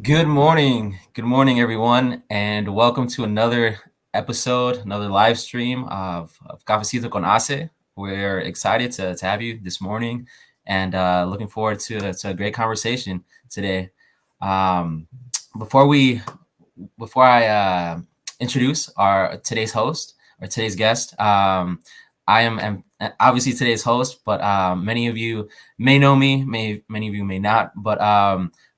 Good morning. Good morning, everyone, and welcome to another episode, another live stream of Cafecito con Ace. We're excited to have you this morning and looking forward to a great conversation today. Um, before we before I introduce our today's host or today's guest, am obviously today's host, but many of you may know me, many of you may not, but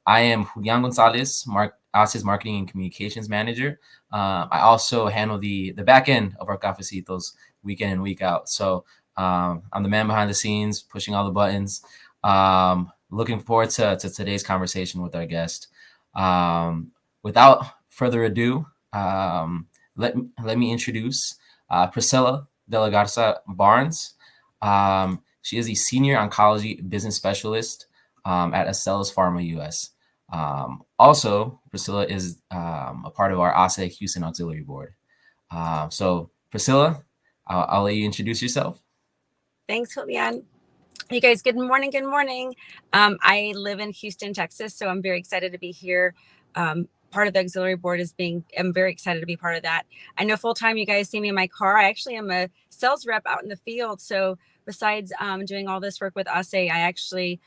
I am Julian Gonzalez, Ace's Marketing and Communications Manager. I also handle the back end of our cafecitos week in and week out. So I'm the man behind the scenes, pushing all the buttons. Looking forward to today's conversation with our guest. Without further ado, let me introduce Priscilla Garza Barnes. She is a senior oncology business specialist at Stellas Pharma US. Also, Priscilla is a part of our HACE Houston Auxiliary Board. So, Priscilla, I'll let you introduce yourself. Thanks, Julian. You guys, good morning. Good morning. I live in Houston, Texas, so I'm very excited to be here. Part of the auxiliary board I'm very excited to be part of that. I know full time you guys see me in my car. I actually am a sales rep out in the field. So besides doing all this work with ACE, I actually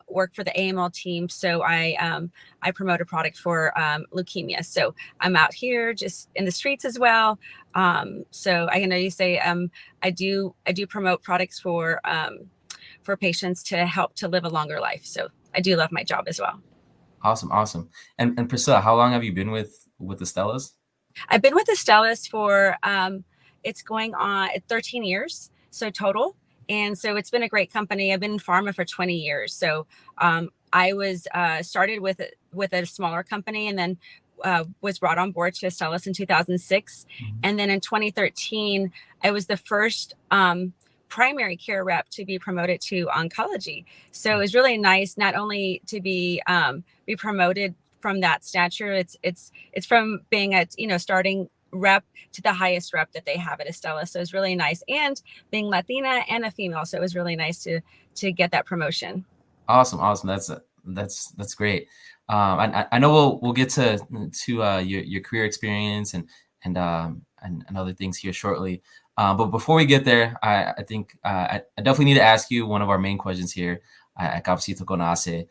work for the AML team. So I promote a product for leukemia. So I'm out here just in the streets as well. So I know you say I do promote products for patients to help to live a longer life. So I do love my job as well. Awesome. And Priscilla, how long have you been with the Stellas? I've been with the Stellas for it's going on 13 years, so total. And so it's been a great company. I've been in pharma for 20 years. So I was started with a smaller company and then was brought on board to Stellas in 2006. Mm-hmm. And then in 2013, I was the first primary care rep to be promoted to oncology. So it was really nice not only to be promoted from that stature. It's from being a starting rep to the highest rep that they have at Stellas. So it's really nice, and being Latina and a female. So it was really nice to get that promotion. Awesome. That's great. I know we'll get to your career experience and other things here shortly. But before we get there, I think I definitely need to ask you one of our main questions here at Cafecito con Ace,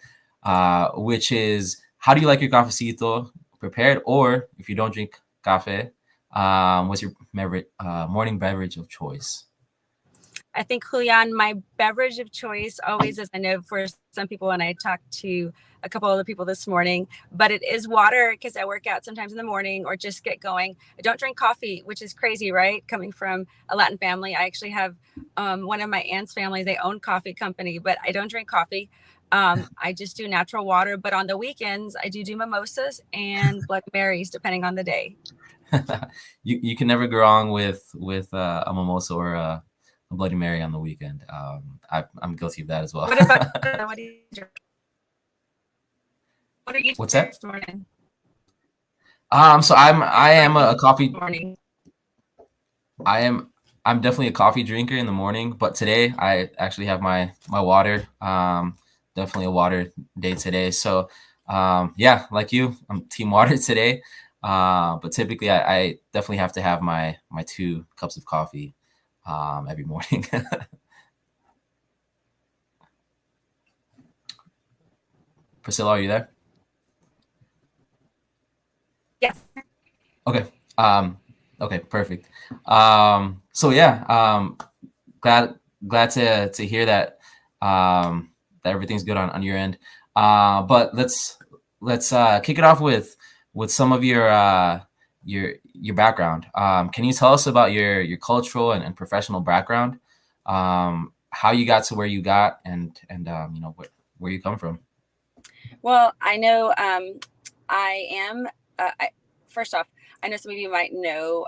which is, how do you like your cafecito prepared? Or if you don't drink cafe, what's your morning beverage of choice? I think, Julian, my beverage of choice always is, I know for some people, and I talked to a couple other people this morning, but it is water because I work out sometimes in the morning or just get going. I don't drink coffee, which is crazy, right? Coming from a Latin family. I actually have one of my aunt's family, they own coffee company, but I don't drink coffee. I just do natural water, but on the weekends, I do mimosas and Bloody Marys, depending on the day. You can never go wrong with a mimosa or a Bloody Mary on the weekend. I'm guilty of that as well. What about what do you drink? What are you What's that? This morning? So I am a coffee morning. I'm definitely a coffee drinker in the morning, but today I actually have my water. Definitely a water day today. So yeah, like you, I'm team water today. But typically I definitely have to have my 2 cups of coffee every morning. Priscilla, are you there? Yes. Okay. Okay, perfect. So yeah, glad to hear that that everything's good on your end. But let's kick it off with some of your background. Can you tell us about your cultural and professional background? How you got to where you got, and where you come from? Well, I know I am. First off, I know some of you might know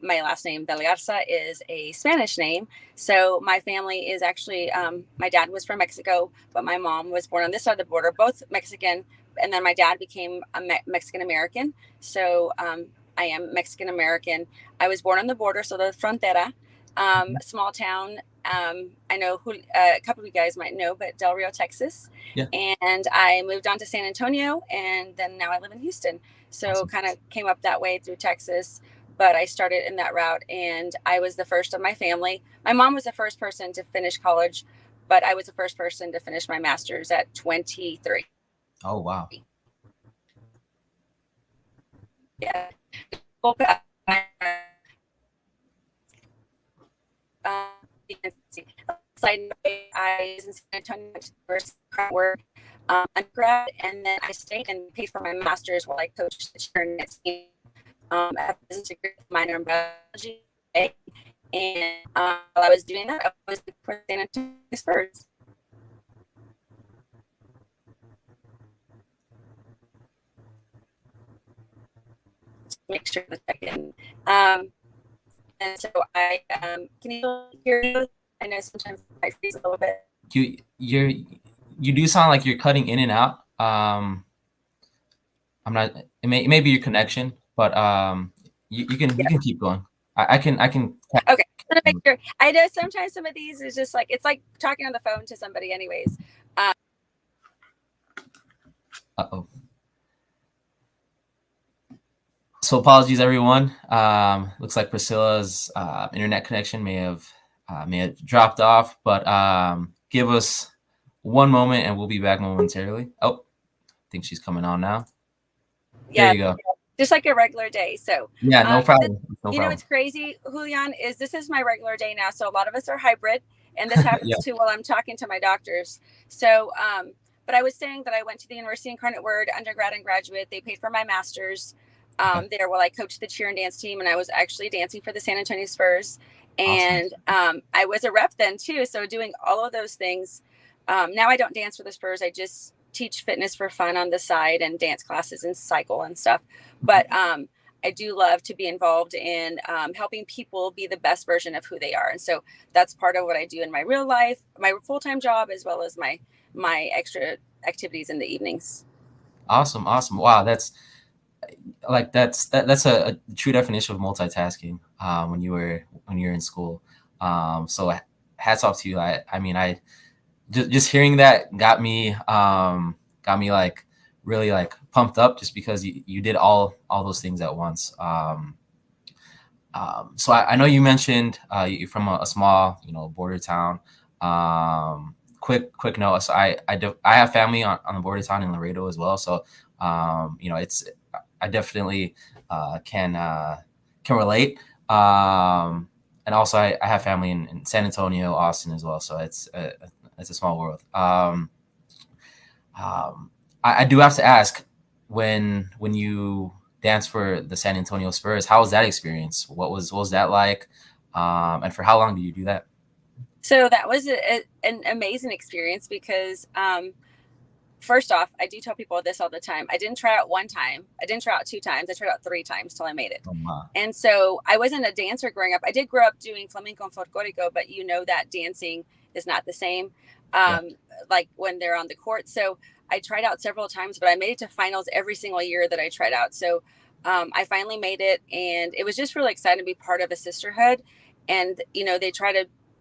my last name, Garza, is a Spanish name. So my family is actually, my dad was from Mexico, but my mom was born on this side of the border, both Mexican. And then my dad became a Mexican American. So I am Mexican American. I was born on the border, so the frontera, small town I know who a couple of you guys might know, but Del Rio, Texas. Yeah. And I moved on to San Antonio, and then now I live in Houston. So Awesome. kind of came up that way through Texas, but I started in that route, and I was the first of my family. My mom was the first person to finish college, but I was the first person to finish my master's at 23. Oh, wow. Yeah. Side note, I was in San Antonio work undergrad, and then I stayed and paid for my master's while I coached the cheer team at business degree minor in biology. And while I was doing that, I was for San Antonio Spurs. Make sure to check in. And so I can you hear you? I know sometimes I freeze a little bit. You do sound like you're cutting in and out. I'm not. It may be your connection, but you can keep going. I can. Okay. Make sure. I know sometimes some of these is just like it's like talking on the phone to somebody, anyways. Uh-oh. So apologies, everyone. Looks like Priscilla's internet connection may have dropped off, but give us one moment and we'll be back momentarily. Oh, I think she's coming on now. Yeah, there you go. Just like a regular day. So yeah, no problem. You know, it's crazy, Julian, is this is my regular day now. So a lot of us are hybrid, and this happens too while I'm talking to my doctors. So, but I was saying that I went to the University Incarnate Word, undergrad and graduate. They paid for my master's there while I coached the cheer and dance team, and I was actually dancing for the San Antonio Spurs. And I was a rep then too. So doing all of those things. Now I don't dance for the Spurs. I just teach fitness for fun on the side and dance classes and cycle and stuff. But I do love to be involved in helping people be the best version of who they are. And so that's part of what I do in my real life, my full-time job, as well as my extra activities in the evenings. Awesome. Wow. That's a true definition of multitasking when you're in school. So hats off to you. I mean, I just hearing that got me like really like pumped up just because you did all those things at once. So I know you mentioned you're from a small, border town. Quick note. So I have family on the border town in Laredo as well. So it's I definitely can relate. And also I have family in San Antonio, Austin as well. So it's a small world. I do have to ask, when you dance for the San Antonio Spurs, how was that experience? What was that like? And for how long did you do that? So that was an amazing experience because first off, I do tell people this all the time. I didn't try out one time. I didn't try out two times. I tried out three times till I made it. Oh, wow. And so I wasn't a dancer growing up. I did grow up doing flamenco and folklorico, but that dancing is not the same like when they're on the court. So I tried out several times, but I made it to finals every single year that I tried out. So I finally made it, and it was just really exciting to be part of a sisterhood. And,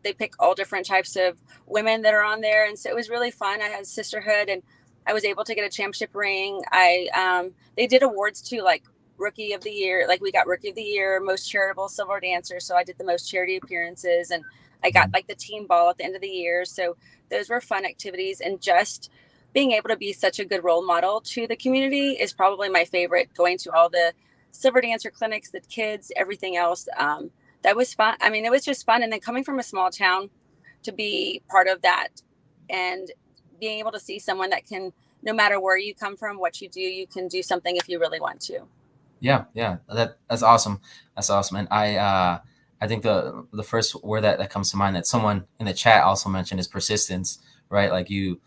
they pick all different types of women that are on there. And so it was really fun. I had sisterhood, and I was able to get a championship ring. They did awards too, like Rookie of the Year. Like we got Rookie of the Year, Most Charitable Silver Dancer. So I did the most charity appearances, and I got like the team ball at the end of the year. So those were fun activities, and just being able to be such a good role model to the community is probably my favorite. Going to all the silver dancer clinics, the kids, everything else. That was fun. I mean, it was just fun. And then coming from a small town to be part of that and being able to see someone that can, no matter where you come from, what you do, you can do something if you really want to. Yeah. That's awesome. And I think the first word that comes to mind that someone in the chat also mentioned is persistence, right? Like you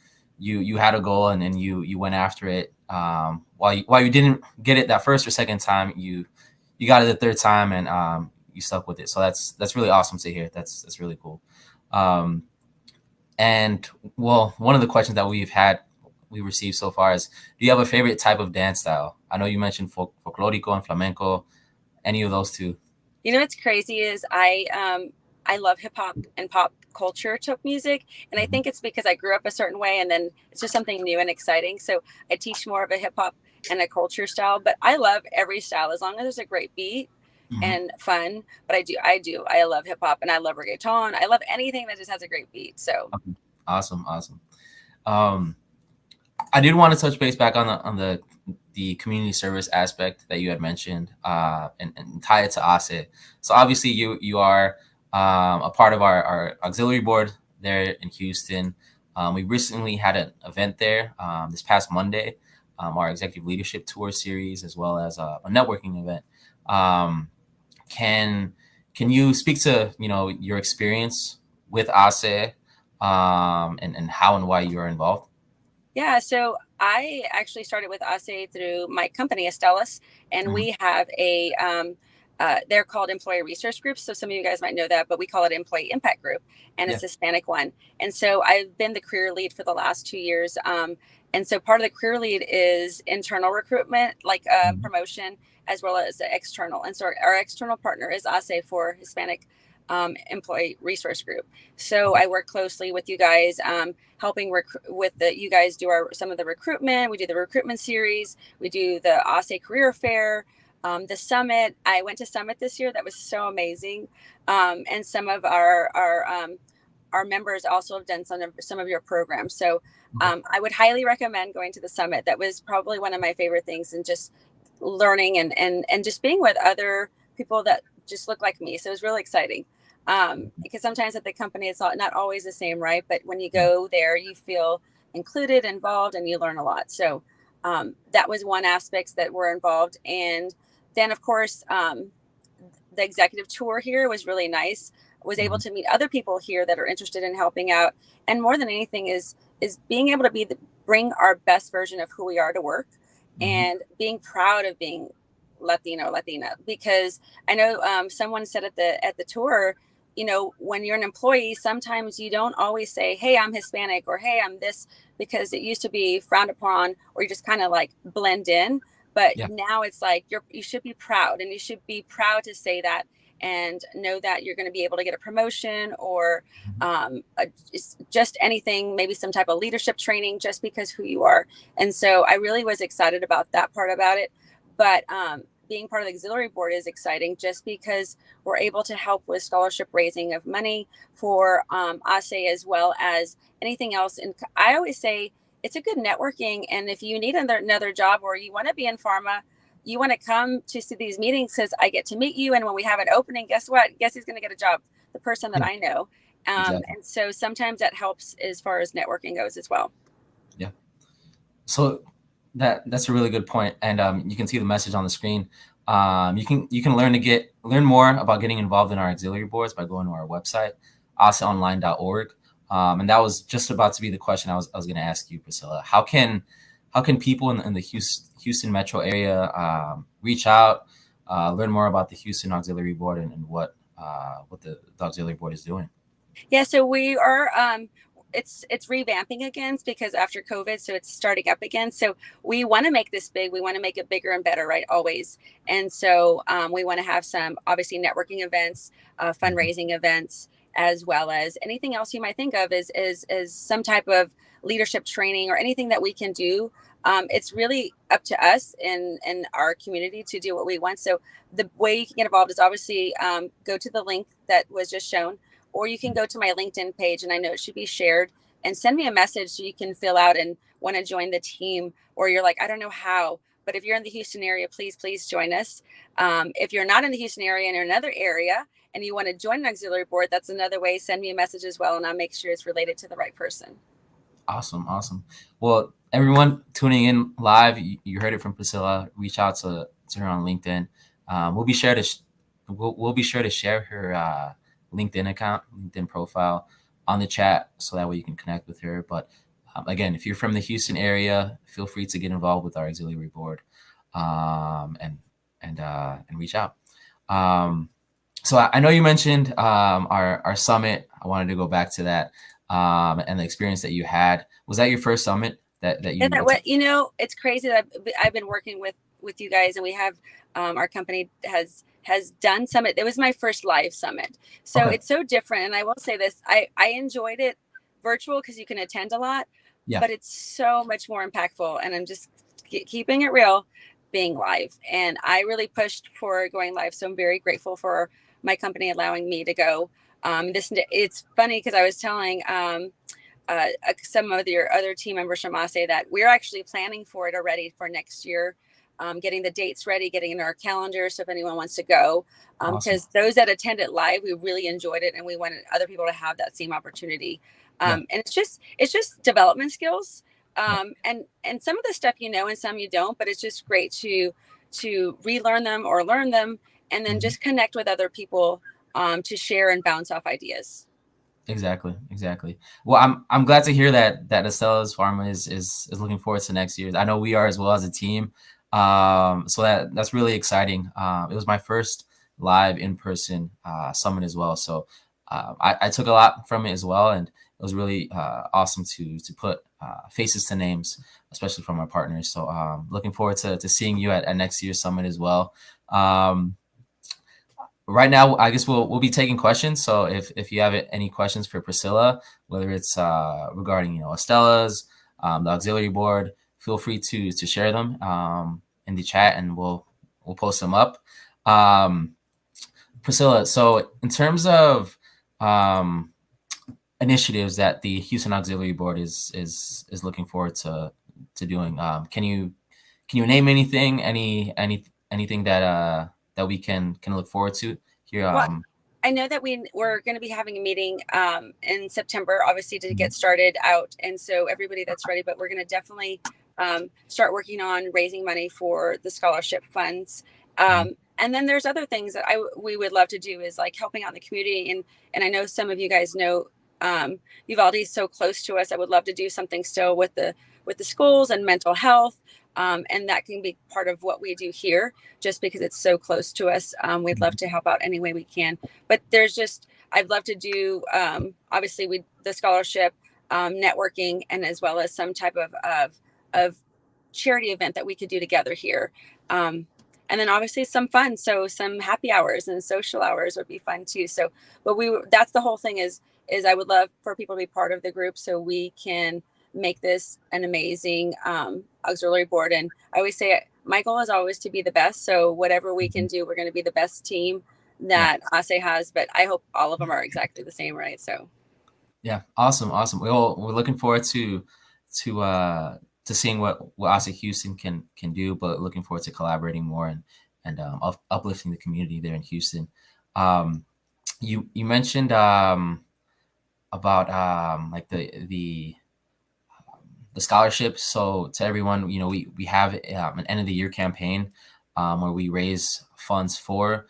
had a goal and then you went after it. While you didn't get it that first or second time, you got it the third time, and you stuck with it. So that's really awesome to hear. That's really cool. And well, one of the questions that we received so far is, do you have a favorite type of dance style? I know you mentioned folklorico and flamenco. Any of those two? What's crazy is I love hip hop and pop culture to music. And I think it's because I grew up a certain way, and then it's just something new and exciting. So I teach more of a hip hop and a culture style, but I love every style as long as there's a great beat and fun. But I love hip hop and I love reggaeton. I love anything that just has a great beat. So Awesome. I did want to touch base back on the community service aspect that you had mentioned, and tie it to ASE. So obviously you are a part of our auxiliary board there in Houston. We recently had an event there this past Monday, our executive leadership tour series, as well as a networking event. Can you speak to your experience with ASE, and how and why you are involved? Yeah, so I actually started with ASE through my company, Stellas, and we have they're called employee resource groups. So some of you guys might know that, but we call it employee impact group, and it's a Hispanic one. And so I've been the career lead for the last 2 years. And so part of the career lead is internal recruitment, like promotion, as well as external. And so our external partner is ASE for Hispanic employee resource group. So I work closely with you guys, helping you guys do some of the recruitment. We do the recruitment series. We do the ASE career fair, the summit. I went to summit this year. That was so amazing. And some of our members also have done some of your programs. So I would highly recommend going to the summit. That was probably one of my favorite things, and just learning and just being with other people that just look like me. So it was really exciting. Because sometimes at the company, it's not always the same, right? But when you go there, you feel included, involved, and you learn a lot. So that was one aspect that we're involved. And then, of course, the executive tour here was really nice. I was able to meet other people here that are interested in helping out. And more than anything is being able to bring our best version of who we are to work, and being proud of being Latina, because I know someone said at the tour, when you're an employee, sometimes you don't always say, hey, I'm Hispanic, or hey, I'm this, because it used to be frowned upon, or you just kind of like blend in. But now it's like you should be proud, and you should be proud to say that, and know that you're going to be able to get a promotion, or just anything, maybe some type of leadership training, just because who you are. And so I really was excited about that part about it. But being part of the auxiliary board is exciting, just because we're able to help with scholarship raising of money for ASE, as well as anything else. And I always say it's a good networking. And if you need another job, or you want to be in pharma, you want to come to these meetings, because I get to meet you. And when we have an opening, guess what? Guess who's going to get a job? The person that I know. Exactly. And so sometimes that helps as far as networking goes as well. Yeah. So that's a really good point. And you can see the message on the screen. You can learn more about getting involved in our auxiliary boards by going to our website, aseonline.org. And that was just about to be the question I was going to ask you, Priscilla. How can people in the Houston metro area reach out, learn more about the Houston Auxiliary Board, and what the auxiliary board is doing? Yeah, so we are it's revamping again, because after COVID, so it's starting up again. So we want to make this big. We want to make it bigger and better, right? Always. And so we want to have some, obviously, networking events, fundraising events, as well as anything else you might think of as some type of leadership training, or anything that we can do. It's really up to us in our community to do what we want. So the way you can get involved is obviously go to the link that was just shown, or you can go to my LinkedIn page, and I know it should be shared, and send me a message so you can fill out and want to join the team. Or you're like, I don't know how, but if you're in the Houston area, please join us. If you're not in the Houston area and you're in another area and you want to join an auxiliary board, that's another way. Send me a message as well, and I'll make sure it's related to the right person. Awesome. Well, everyone tuning in live, you heard it from Priscilla. Reach out to her on LinkedIn. We'll be sure to share her LinkedIn account, LinkedIn profile on the chat, so that way you can connect with her. But again, if you're from the Houston area, feel free to get involved with our auxiliary board, and reach out. So I know you mentioned our summit. I wanted to go back to that, and the experience that you had. Was that your first summit that you? It's crazy that I've been working with you guys, and we have our company has has done summit. It was my first live summit. So Okay. it's so different. And I will say this, I enjoyed it virtual because you can attend a lot, Yeah. but it's so much more impactful. And I'm just keeping it real, being live. And I really pushed for going live. So I'm very grateful for my company allowing me to go. It's funny because I was telling some of your other team members from ASE that we're actually planning for it already for next year, getting the dates ready, getting in our calendar. So if anyone wants to go, Awesome. because those that attended live, we really enjoyed it, and we wanted other people to have that same opportunity. Yeah. And it's just development skills, Yeah. and some of the stuff you know and some you don't, but it's just great to relearn them or learn them, and then just connect with other people to share and bounce off ideas. Exactly, exactly. Well, I'm glad to hear that Stellas Pharma is looking forward to next year. I know we are as well as a team. So that's really exciting. It was my first live in person summit as well. So I took a lot from it as well, and it was really awesome to put faces to names, especially from our partners. So looking forward to seeing you at next year's summit as well. Right now, I guess we'll be taking questions. So if you have any questions for Priscilla, whether it's regarding Stellas, the auxiliary board, feel free to share them in the chat, and we'll post them up. Priscilla, so in terms of initiatives that the Houston Auxiliary Board is looking forward to doing, can you name anything, anything that we can look forward to here? Well, I know that we're going to be having a meeting in September, obviously, to get started out. And so everybody that's ready, but we're going to definitely start working on raising money for the scholarship funds. And then there's other things that we would love to do, is like helping out in the community. And I know some of you guys know Uvalde is so close to us. I would love to do something still with the schools and mental health. And that can be part of what we do here, just because it's so close to us. We'd love to help out any way we can. But I'd love to do, obviously, the scholarship, networking, and as well as some type of charity event that we could do together here. And then obviously some fun. So some happy hours and social hours would be fun too. So, but that's the whole thing is I would love for people to be part of the group so we can make this an amazing auxiliary board. And I always say my goal is always to be the best. So whatever we can do, we're going to be the best team that ASE has, but I hope all of them are exactly the same, right? So yeah, awesome. We're looking forward to seeing what ASE Houston can do, but looking forward to collaborating more and uplifting the community there in Houston. You mentioned about like the scholarship. So to everyone, we have an end of the year campaign where we raise funds for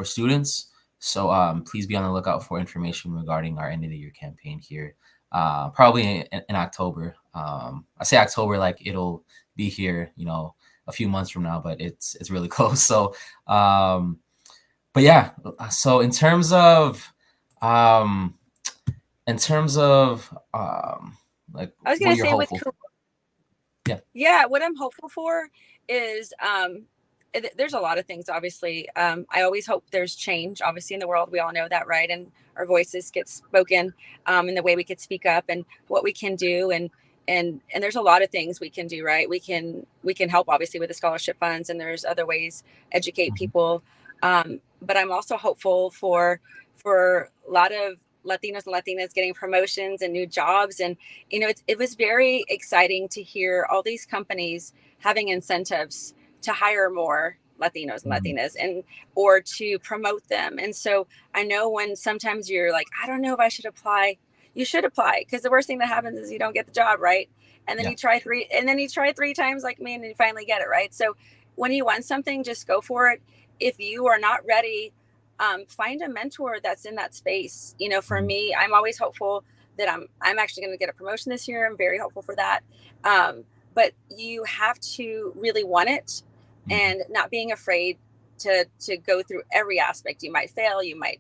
students. So please be on the lookout for information regarding our end of the year campaign here. Probably in October. I say October like it'll be here, a few months from now, but it's really close. So, but yeah. So in terms of like, I was going to say what I'm hopeful for is there's a lot of things, obviously. I always hope there's change, obviously, in the world. We all know that, right? And our voices get spoken in the way we could speak up and what we can do. And there's a lot of things we can do, right? We can help, obviously, with the scholarship funds, and there's other ways, educate people. But I'm also hopeful for a lot of Latinos and Latinas getting promotions and new jobs. And, it was very exciting to hear all these companies having incentives to hire more Latinos and Latinas or to promote them. And so I know when sometimes you're like, I don't know if I should apply, you should apply, because the worst thing that happens is you don't get the job, right? And then you try three times like me, and then you finally get it, right? So when you want something, just go for it. If you are not ready, find a mentor that's in that space. For me, I'm always hopeful that I'm actually going to get a promotion this year. I'm very hopeful for that. But you have to really want it, and not being afraid to go through every aspect. You might fail, you might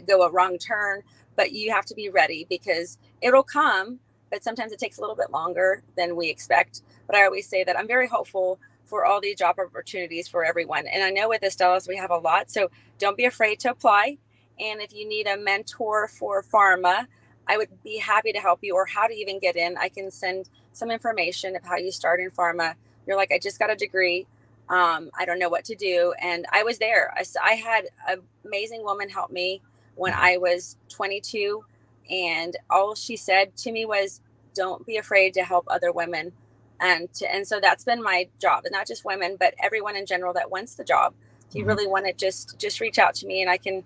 go a wrong turn, but you have to be ready, because it'll come, but sometimes it takes a little bit longer than we expect. But I always say that I'm very hopeful for all these job opportunities for everyone. And I know with the Stellas we have a lot, so don't be afraid to apply. And if you need a mentor for pharma, I would be happy to help you, or how to even get in. I can send some information of how you start in pharma. You're like, I just got a degree. I don't know what to do. And I was there. I had an amazing woman help me when I was 22. And all she said to me was, don't be afraid to help other women. And so that's been my job, and not just women, but everyone in general that wants the job. If you really want it, just reach out to me, and I can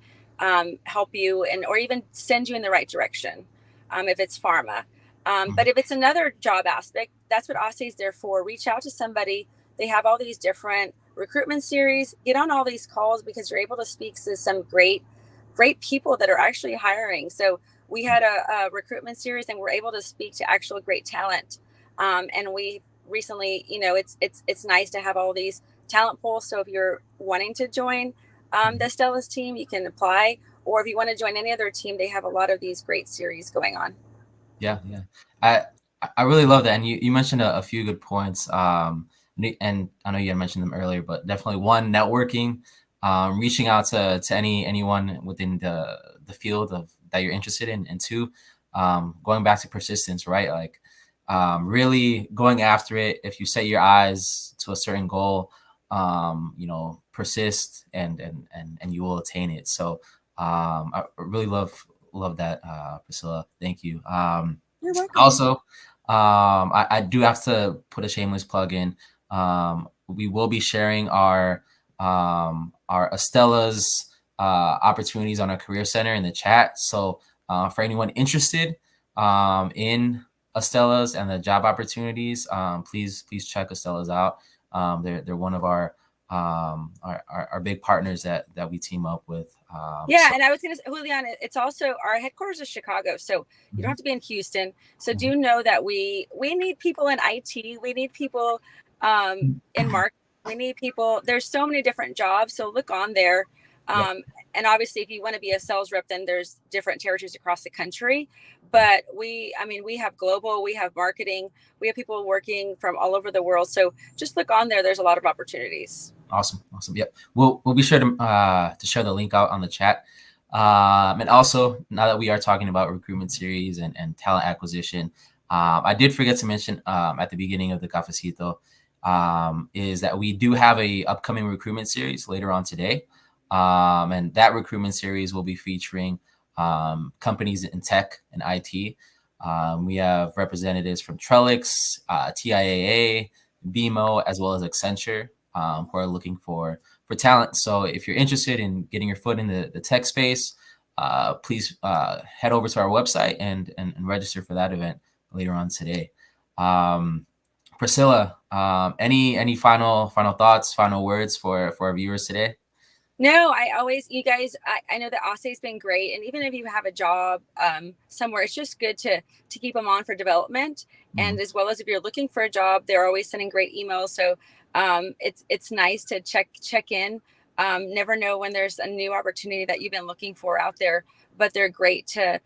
help you, and or even send you in the right direction if it's pharma. But if it's another job aspect, that's what HACE is there for. Reach out to somebody. They have all these different recruitment series. Get on all these calls, because you're able to speak to some great people that are actually hiring. So we had a recruitment series, and we're able to speak to actual great talent. And we recently, it's nice to have all these talent pools. So if you're wanting to join the Stellas team, you can apply. Or if you want to join any other team, they have a lot of these great series going on. Yeah. I really love that. And you mentioned a few good points. And I know you had mentioned them earlier, but definitely one, networking, reaching out to anyone within the field that you're interested in, and two, going back to persistence, right? Like really going after it. If you set your eyes to a certain goal, persist and you will attain it. So I really love that, Priscilla. Thank you. You're welcome. Also, I do have to put a shameless plug in. We will be sharing our Stellas opportunities on our career center in the chat. So for anyone interested in Stellas and the job opportunities, please check Stellas out. They're one of our big partners that we team up with. And I was going to say, Julian, it's also, our headquarters is Chicago, so you don't have to be in Houston. So do know that we need people in IT. We need people in marketing. We need people. There's so many different jobs. So look on there. And obviously, if you want to be a sales rep, then there's different territories across the country. But we have global, we have marketing, we have people working from all over the world. So just look on there. There's a lot of opportunities. Awesome. Yep. We'll be sure to share the link out on the chat. And also, now that we are talking about recruitment series and talent acquisition, I did forget to mention at the beginning of the Cafecito is that we do have a upcoming recruitment series later on today. And that recruitment series will be featuring companies in tech and IT. We have representatives from Trellix, TIAA, BMO, as well as Accenture, who are looking for talent. So if you're interested in getting your foot in the tech space, please head over to our website and register for that event later on today. Priscilla, any final thoughts, final words for our viewers today? No, you guys, I know that HACE has been great. And even if you have a job somewhere, it's just good to keep them on for development. And as well as if you're looking for a job, they're always sending great emails. So it's nice to check in. Never know when there's a new opportunity that you've been looking for out there, but they're great to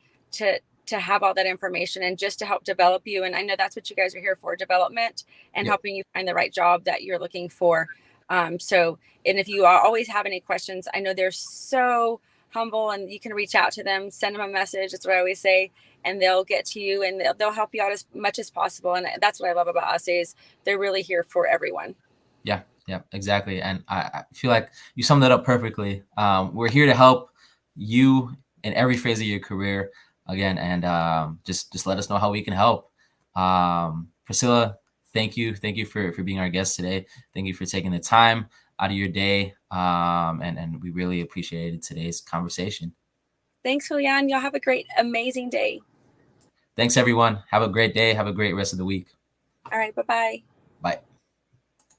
have all that information and just to help develop you. And I know that's what you guys are here for, development and helping you find the right job that you're looking for. And if you always have any questions, I know they're so humble, and you can reach out to them, send them a message. That's what I always say, and they'll get to you, and they'll help you out as much as possible. And that's what I love about us, is they're really here for everyone. Yeah, exactly. And I feel like you summed it up perfectly. We're here to help you in every phase of your career again, and just let us know how we can help. Priscilla, thank you for being our guest today. Thank you for taking the time out of your day, and we really appreciated today's conversation. Thanks, Julian. Y'all have a great, amazing day. Thanks, everyone. Have a great day. Have a great rest of the week. All right. Bye-bye. Bye.